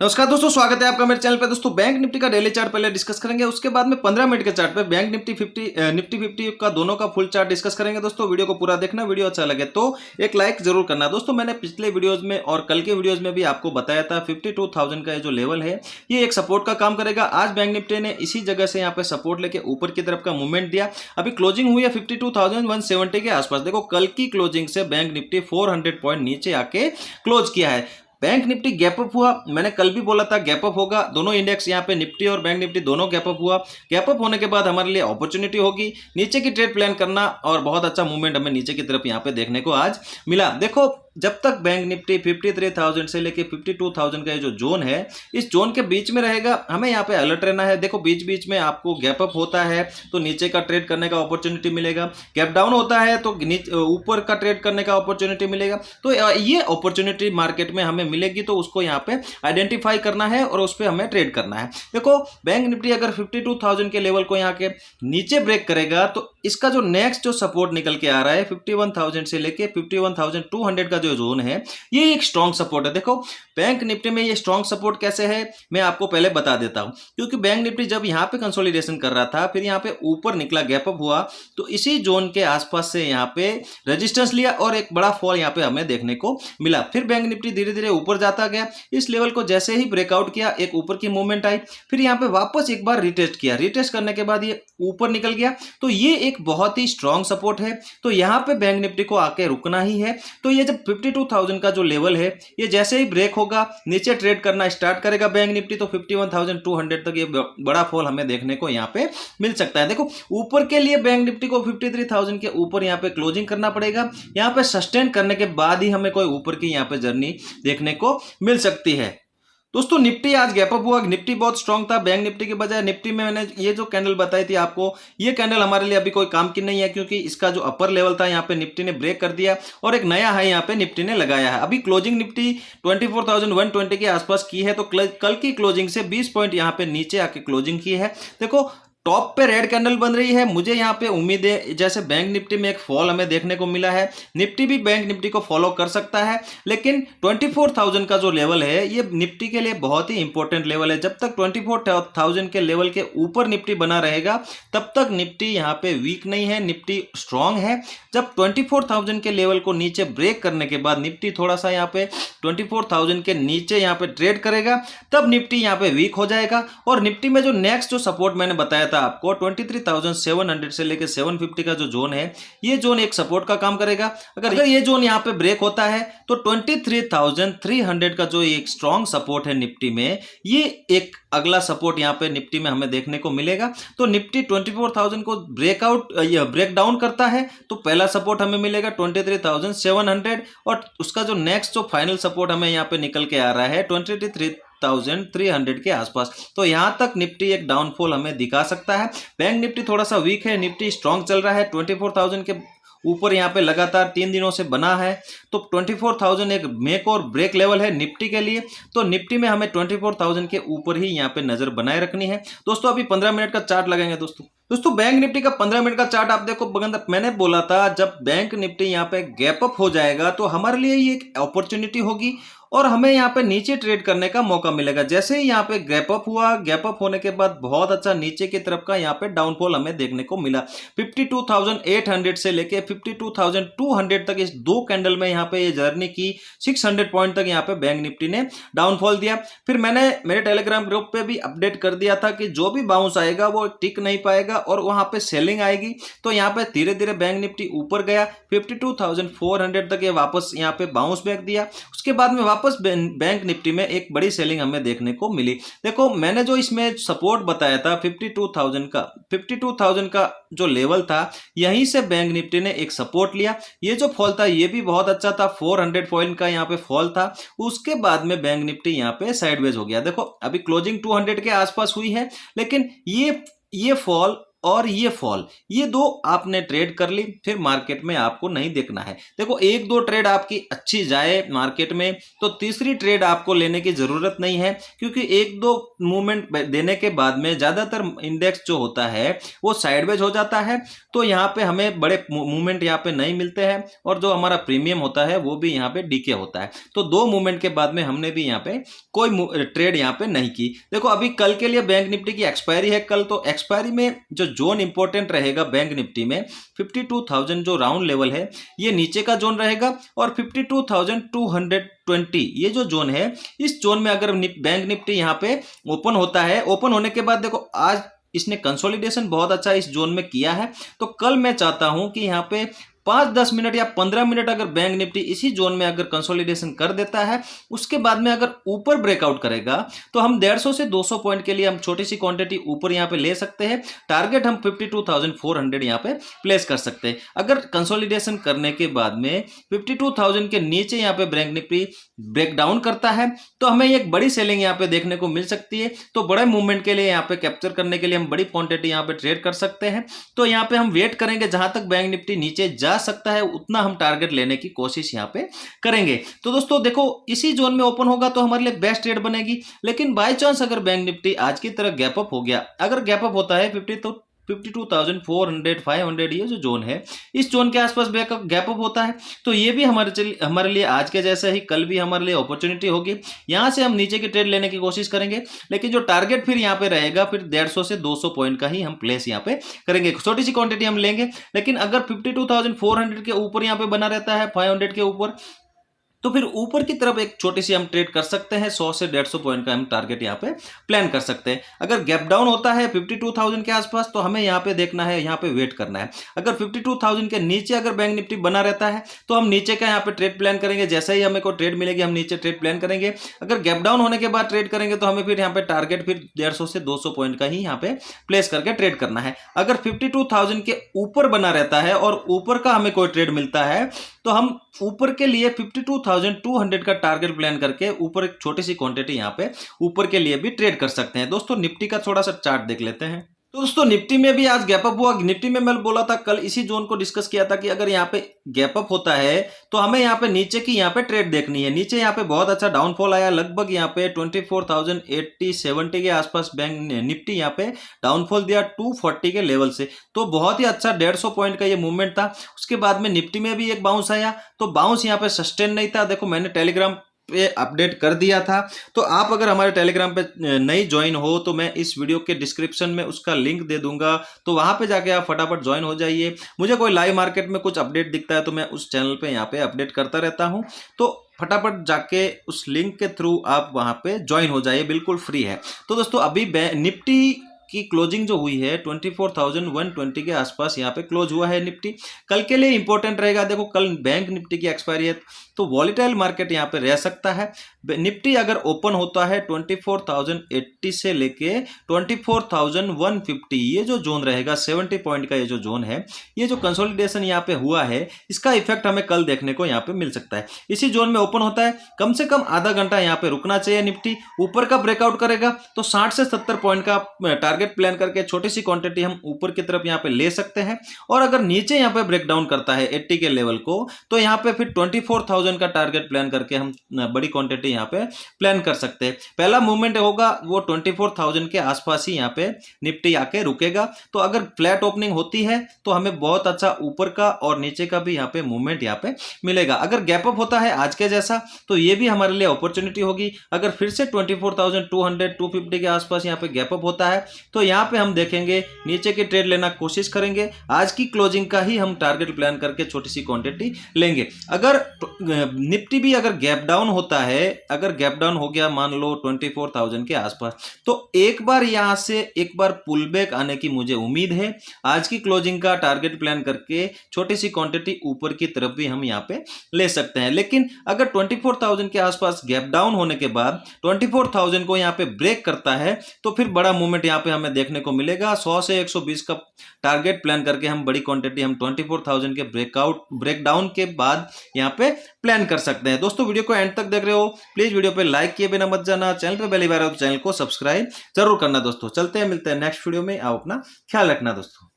नमस्कार दोस्तों, स्वागत है आपका मेरे चैनल पे। दोस्तों बैंक निफ्टी का डेली चार्ट पहले डिस्कस करेंगे, उसके बाद में 15 मिनट के चार्ट पे बैंक निफ्टी 50 का दोनों का फुल चार्ट डिस्कस करेंगे। दोस्तों वीडियो को पूरा देखना, वीडियो अच्छा लगे तो एक लाइक जरूर करना। दोस्तों मैंने पिछले वीडियोज में और कल के वीडियोज में भी आपको बताया था 52,000 का ये जो लेवल है ये एक सपोर्ट का काम करेगा। आज बैंक निफ्टी ने इसी जगह से यहाँ पे सपोर्ट लेके ऊपर की तरफ का मूवमेंट दिया। अभी क्लोजिंग हुई है 52,170 के आसपास। देखो कल की क्लोजिंग से बैंक निफ्टी 400 पॉइंट नीचे आके क्लोज किया है। बैंक निफ्टी गैप अप हुआ, मैंने कल भी बोला था गैप अप होगा। दोनों इंडेक्स यहाँ पे निफ्टी और बैंक निफ्टी दोनों गैप अप हुआ। गैप अप होने के बाद हमारे लिए अपॉर्चुनिटी होगी नीचे की ट्रेड प्लान करना, और बहुत अच्छा मूवमेंट हमें नीचे की तरफ यहाँ पे देखने को आज मिला। देखो जब तक बैंक निफ्टी 53,000 से लेके 52,000 का ये जो जोन है, इस जोन के बीच में रहेगा, हमें यहाँ पे अलर्ट रहना है। देखो बीच बीच में आपको गैप अप होता है तो नीचे का ट्रेड करने का अपॉर्चुनिटी मिलेगा, गैप डाउन होता है तो ऊपर का ट्रेड करने का अपॉर्चुनिटी मिलेगा। तो ये अपॉर्चुनिटी मार्केट में हमें मिलेगी तो उसको यहाँ पे आइडेंटिफाई करना है और उस पर हमें ट्रेड करना है। देखो बैंक निफ्टी अगर 52,000 के लेवल को यहाँ के नीचे ब्रेक करेगा तो इसका जो नेक्स्ट जो सपोर्ट निकल के आ रहा है 51,000 से लेके 51,200 का जो जोन है, ये एक स्ट्रॉन्ग सपोर्ट है। देखो बैंक निफ्टी में ये स्ट्रॉन्ग सपोर्ट कैसे है मैं आपको पहले बता देता हूं। क्योंकि बैंक निफ्टी जब यहां पे कंसोलिडेशन कर रहा था, फिर यहां पे ऊपर निकला, गैप अप हुआ, तो इसी जोन के आसपास से यहां पे रेजिस्टेंस लिया और एक बड़ा फॉल यहां पे हमें देखने को मिला। फिर बैंक निफ्टी धीरे धीरे ऊपर जाता गया। इस लेवल को जैसे ही ब्रेकआउट किया, एक ऊपर की मूवमेंट आई, फिर यहां पे वापस एक बार रिटेस्ट किया। रिटेस्ट करने के बाद ये ऊपर निकल गया, तो ये एक बहुत ही स्ट्रॉन्ग सपोर्ट है। तो यहां पे बैंक निफ्टी को आके रुकना ही है। तो ये जब 52,000 का जो लेवल है, ये जैसे ही ब्रेक होगा, नीचे ट्रेड करना स्टार्ट करेगा बैंक निफ्टी, तो 51,200 तक ये बड़ा फॉल हमें देखने को यहाँ पे मिल सकता है। देखो ऊपर के लिए बैंक निफ्टी को 53,000 के ऊपर यहाँ पे क्लोजिंग करना पड़ेगा। यहाँ पे सस्टेन करने के बाद ही हमें कोई ऊपर की यहाँ पे जर्नी देखने को मिल सकती है। दोस्तों निफ्टी आज गैप अप हुआ, निफ्टी बहुत स्ट्रांग था बैंक निफ्टी के बजाय। निफ्टी में मैंने ये जो कैंडल बताई थी आपको, ये कैंडल हमारे लिए अभी कोई काम की नहीं है, क्योंकि इसका जो अपर लेवल था यहाँ पे निफ्टी ने ब्रेक कर दिया और एक नया हाई यहाँ पे निफ्टी ने लगाया है। अभी क्लोजिंग निफ्टी 24,120 के आसपास की है, तो कल की क्लोजिंग से 20 पॉइंट यहाँ पे नीचे आके क्लोजिंग की है। देखो टॉप पे रेड कैंडल बन रही है। मुझे यहाँ पे उम्मीद है जैसे बैंक निफ्टी में एक फॉल हमें देखने को मिला है, निफ्टी भी बैंक निफ्टी को फॉलो कर सकता है। लेकिन 24,000 का जो लेवल है ये निफ्टी के लिए बहुत ही इंपॉर्टेंट लेवल है। जब तक 24,000 के लेवल के ऊपर निफ्टी बना रहेगा तब तक निफ्टी यहाँ पे वीक नहीं है, निफ्टी स्ट्रांग है। जब 24,000 के लेवल को नीचे ब्रेक करने के बाद निफ्टी थोड़ा सा यहाँ पे 24,000 के नीचे यहाँ पे ट्रेड करेगा, तब निफ्टी यहाँ पे वीक हो जाएगा। और निफ्टी में जो नेक्स्ट जो सपोर्ट मैंने बताया था आपको 23,700 से लेके 750 का जो जोन है, ये जोन एक सपोर्ट का काम करेगा। अगर ये जोन यहाँ पे ब्रेक होता है तो 23,300 का जो एक स्ट्रॉन्ग सपोर्ट है निफ्टी में, ये एक अगला सपोर्ट यहाँ पे निफ्टी में हमें देखने को मिलेगा। तो निफ्टी 24,000 को ब्रेक डाउन करता है तो पहला सपोर्ट हमें मिलेगा 23,700, और उसका जो नेक्स्ट जो फाइनल सपोर्ट हमें यहाँ पे निकल के आ रहा है 23,300 के आसपास। तो यहां तक निफ्टी एक डाउनफॉल हमें दिखा सकता है। बैंक निफ्टी थोड़ा सा वीक है, निफ्टी स्ट्रांग चल रहा है। 24,000 के ऊपर यहाँ पे लगातार 3 दिनों से बना है, तो 24,000 एक मेक और ब्रेक लेवल है निफ्टी के लिए। तो निफ्टी में हमें 24,000 के ऊपर ही यहाँ पे नजर बनाए रखनी है। दोस्तों अभी 15 मिनट का चार्ट लगेंगे। दोस्तों बैंक निफ्टी का 15 मिनट का चार्ट आप देखो, मैंने बोला था जब बैंक निफ्टी यहाँ पे गैप अप हो जाएगा तो हमारे लिए ये एक अपॉर्चुनिटी होगी और हमें यहाँ पे नीचे ट्रेड करने का मौका मिलेगा। जैसे ही यहाँ पे गैप अप हुआ, गैप अप होने के बाद बहुत अच्छा नीचे की तरफ का यहाँ पे डाउनफॉल हमें देखने को मिला। 52,800 से लेके 52,200 तक इस दो कैंडल में यहाँ पे ये जर्नी की। 600 पॉइंट तक यहाँ पे बैंक निफ्टी ने डाउनफॉल दिया। फिर मैंने मेरे टेलीग्राम ग्रुप पे भी अपडेट कर दिया था कि जो भी बाउंस आएगा वो टिक नहीं पाएगा और वहां पे सेलिंग आएगी। तो यहाँ पे धीरे धीरे बैंक निफ्टी ऊपर गया, 52,400 तक ये वापस यहाँ पे बाउंस बैक दिया। उसके बाद में वापस बैंक निफ्टी में एक बड़ी सेलिंग हमें देखने को मिली। देखो मैंने जो इसमें सपोर्ट बताया था 52,000 का जो लेवल था, यहीं से बैंक निफ्टी ने एक सपोर्ट लिया। ये जो फॉल था ये भी बहुत अच्छा था, 400 पॉइंट का यहाँ पे फॉल था। उसके बाद में बैंक निफ्टी यहाँ पे साइडवेज हो गया। देखो अभी क्लोजिंग 200 के आसपास हुई है, लेकिन ये फॉल और ये फॉल, ये दो आपने ट्रेड कर ली, फिर मार्केट में आपको नहीं देखना है। देखो एक दो ट्रेड आपकी अच्छी जाए मार्केट में तो तीसरी ट्रेड आपको लेने की जरूरत नहीं है, क्योंकि एक दो मूवमेंट देने के बाद में ज्यादातर इंडेक्स जो होता है वो साइडवेज हो जाता है। तो यहाँ पे हमें बड़े मूवमेंट यहाँ पे नहीं मिलते हैं और जो हमारा प्रीमियम होता है वो भी यहाँ पे डीके होता है। तो दो मूवमेंट के बाद में हमने भी यहाँ पे कोई ट्रेड यहाँ पे नहीं की। देखो अभी कल के लिए बैंक निफ्टी की एक्सपायरी है कल, तो एक्सपायरी में जो जोन इंपॉर्टेंट रहेगा बैंक निफ्टी में 52,000 जो राउंड लेवल है ये नीचे का जोन रहेगा, और 52,220 ये जो जोन है, इस जोन में अगर बैंक निफ्टी यहाँ पे ओपन होता है, ओपन होने के बाद देखो आज इसने कंसोलिडेशन बहुत अच्छा इस जोन में किया है, तो कल मैं चाहता हूं कि यहाँ पे 5-10 मिनट या 15 मिनट अगर बैंक निफ्टी इसी जोन में अगर कंसोलिडेशन कर देता है, उसके बाद में अगर ऊपर ब्रेकआउट करेगा तो हम 150 से 200 पॉइंट के लिए हम छोटी सी क्वांटिटी ऊपर यहाँ पे ले सकते हैं। टारगेट हम 52,400 यहाँ पे प्लेस कर सकते हैं। अगर कंसोलिडेशन करने के बाद में 52,000 के नीचे यहाँ पे बैंक निफ्टी ब्रेकडाउन करता है तो हमें एक बड़ी सेलिंग यहाँ पे देखने को मिल सकती है। तो बड़े मूवमेंट के लिए यहाँ पे कैप्चर करने के लिए हम बड़ी क्वांटिटी यहाँ पे ट्रेड कर सकते हैं। तो यहाँ पे हम वेट करेंगे जहां तक बैंक निफ्टी नीचे जा सकता है उतना हम टारगेट लेने की कोशिश यहाँ पे करेंगे। तो दोस्तों देखो इसी जोन में ओपन होगा तो हमारे लिए बेस्ट ट्रेड बनेगी, लेकिन बाय चांस अगर बैंक निफ्टी आज की तरह गैप अप हो गया, अगर गैप अप होता है 52,400 500 ये जो जोन है, इस जोन के आसपास गैप अप होता है तो ये भी हमारे लिए आज के जैसा ही कल भी हमारे लिए अपॉर्चुनिटी होगी। यहां से हम नीचे की ट्रेड लेने की कोशिश करेंगे, लेकिन जो टारगेट फिर यहाँ पे रहेगा फिर 150 से 200 पॉइंट का ही हम प्लेस यहाँ पे करेंगे। छोटी सी क्वांटिटी हम लेंगे, लेकिन अगर 52,400 के ऊपर यहाँ पे बना रहता है 500 के ऊपर, तो फिर ऊपर की तरफ एक छोटी सी हम ट्रेड कर सकते हैं। 100 से 150 पॉइंट का हम टारगेट यहाँ पे प्लान कर सकते हैं। अगर गैप डाउन होता है 52,000 के आसपास तो हमें यहाँ पे देखना है, यहाँ पे वेट करना है। अगर 52,000 के नीचे अगर बैंक निफ्टी बना रहता है तो हम नीचे का यहाँ पे ट्रेड प्लान करेंगे। जैसे ही हमें कोई ट्रेड मिलेगी हम नीचे ट्रेड प्लान करेंगे। अगर गैप डाउन होने के बाद ट्रेड करेंगे तो हमें फिर यहाँ पे टारगेट फिर 150 से 200 पॉइंट का ही यहाँ पे प्लेस करके ट्रेड करना है। अगर 52,000 के ऊपर बना रहता है और ऊपर का हमें कोई ट्रेड मिलता है तो हम ऊपर के लिए 52,200 का टारगेट प्लान करके ऊपर एक छोटी सी क्वांटिटी यहाँ पे ऊपर के लिए भी ट्रेड कर सकते हैं। दोस्तों निफ्टी का थोड़ा सा चार्ट देख लेते हैं। तो दोस्तों निफ्टी में भी आज गैप अप हुआ। निफ्टी में मैं बोला था कल इसी जोन को डिस्कस किया था कि अगर यहाँ पे गैप अप होता है तो हमें यहाँ पे नीचे की यहाँ पे ट्रेड देखनी है। नीचे यहाँ पे बहुत अच्छा डाउनफॉल आया, लगभग यहाँ पे 24,080-70 के आसपास बैंक निफ्टी यहाँ पे डाउनफॉल दिया 240 के लेवल से। तो बहुत ही अच्छा 150 पॉइंट का ये मूवमेंट था। उसके बाद में निफ्टी में भी एक बाउंस आया, तो बाउंस यहाँ पे सस्टेन नहीं था। देखो मैंने टेलीग्राम पे अपडेट कर दिया था, तो आप अगर हमारे टेलीग्राम पे नहीं ज्वाइन हो तो मैं इस वीडियो के डिस्क्रिप्शन में उसका लिंक दे दूंगा, तो वहां पे जाके आप फटाफट ज्वाइन हो जाइए। मुझे कोई लाइव मार्केट में कुछ अपडेट दिखता है तो मैं उस चैनल पे यहाँ पे अपडेट करता रहता हूँ, तो फटाफट जाके उस लिंक के थ्रू आप वहां पे ज्वाइन हो जाइए, बिल्कुल फ्री है। तो दोस्तों अभी निफ्टी की क्लोजिंग जो हुई है 24,120 के आसपास यहाँ पे क्लोज हुआ है निफ्टी। कल के लिए इंपॉर्टेंट रहेगा। देखो कल बैंक निफ्टी की एक्सपायरी है तो वॉलेटाइल मार्केट यहाँ पे रह सकता है। निफ्टी अगर ओपन होता है 24,080 से लेके 24,150 ये जो जोन रहेगा 70 पॉइंट का ये जो जोन है, ये जो कंसोलिडेशन यहाँ पे हुआ है इसका इफेक्ट हमें कल देखने को यहाँ पे मिल सकता है। इसी जोन में ओपन होता है, कम से कम आधा घंटा यहाँ पे रुकना चाहिए। निफ्टी ऊपर का ब्रेकआउट करेगा तो 60 से 70 पॉइंट का टारगेट प्लान करके छोटी सी क्वांटिटी हम ऊपर की तरफ यहाँ पे ले सकते हैं। और अगर नीचे यहाँ पे ब्रेकडाउन करता है 80 के लेवल को तो यहाँ पे फिर 24,000 का टारगेट प्लान करके हम बड़ी क्वांटिटी यहाँ पे प्लान कर सकते हैं। पहला मूवमेंट होगा वो 24,000 के आसपास ही यहाँ पे निफ्टी आके रुकेगा। तो अगर फ्लैट ओपनिंग होती है तो हमें बहुत अच्छा ऊपर का और नीचे का भी यहाँ पे मूवमेंट यहाँ पे मिलेगा। अगर गैप अप होता है आज के जैसा तो ये भी हमारे लिए अपॉर्चुनिटी होगी। अगर फिर से 24,200-250 के आसपास यहाँ पे गैप अप होता है तो यहाँ पे हम देखेंगे नीचे की ट्रेड लेना कोशिश करेंगे। आज की क्लोजिंग का ही हम टारगेट प्लान करके छोटी सी क्वांटिटी लेंगे। अगर निफ्टी भी अगर गैप डाउन होता है, अगर गैप डाउन हो गया मान लो 24,000 के आसपास, तो एक बार यहां से एक बार पुल बैक आने की मुझे उम्मीद है। आज की क्लोजिंग का टारगेट प्लान करके छोटी सी क्वांटिटी ऊपर की तरफ भी हम यहाँ पे ले सकते हैं। लेकिन अगर 24,000 के आसपास गैप डाउन होने के बाद 24,000 को यहाँ पे ब्रेक करता है तो फिर बड़ा मूवमेंट यहाँ पे हमें देखने को मिलेगा। 100 से 120 का टारगेट प्लान करके हम बड़ी क्वांटिटी हम 24,000 के ब्रेकडाउन के बाद यहाँ पे प्लान कर सकते हैं। दोस्तों वीडियो को एंड तक देख रहे हो, प्लीज वीडियो पे लाइक किए बिना मत जाना। चैनल पे पहली बार हो तो चैनल को सब्सक्राइब जरूर करना। दोस्तों चलते हैं, मिलते हैं नेक्स्ट वीडियो में। आप अपना ख्याल रखना दोस्तों।